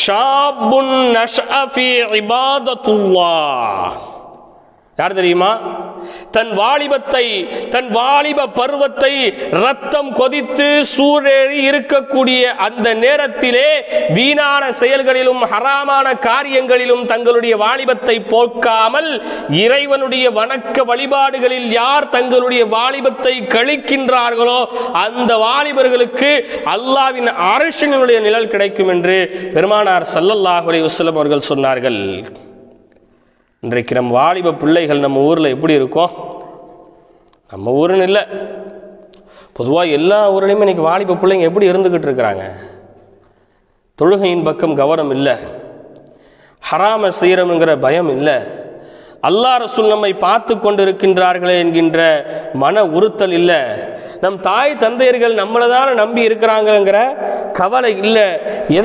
ஷாபுன் நஷ்அ ஃபீ இபாதத்துல்லாஹ். யார் தெரியுமா? தன் வாலிபத்தை, தன் வாலிப பருவத்தை ரத்தம் கொதித்து சூழேறி இருக்கக்கூடிய அந்த நேரத்திலே வீணான செயல்களிலும் ஹராமான காரியங்களிலும் தங்களுடைய வாலிபத்தை போக்காமல் இறைவனுடைய வணக்க வழிபாடுகளில் யார் தங்களுடைய வாலிபத்தை கழிக்கின்றார்களோ அந்த வாலிபர்களுக்கு அல்லாஹ்வின் அர்ஷினுடைய நிழல் கிடைக்கும் என்று பெருமானார் ஸல்லல்லாஹு அலைஹி வஸல்லம் அவர்கள் சொன்னார்கள். இன்றைக்கு நம்ம வாலிப பிள்ளைகள் நம்ம ஊரில் எப்படி இருக்கோம்? நம்ம ஊருன்னு இல்லை, பொதுவாக எல்லா ஊர்லேயுமே இன்றைக்கி வாலிப பிள்ளைங்க எப்படி இருந்துக்கிட்டு இருக்கிறாங்க? தொழுகையின் பக்கம் கவனம் இல்லை, ஹராம செய்கிறோம்ங்கிற பயம் இல்லை, அல்லாஹ் ரசூல் நம்மை பார்த்து கொண்டிருக்கின்றார்களே என்கின்ற மன உறுத்தல் இல்லை, நம் தாய் தந்தையர்கள் நம்மளை தானே நம்பி இருக்கிறாங்கிற கவலை இல்லை. எதை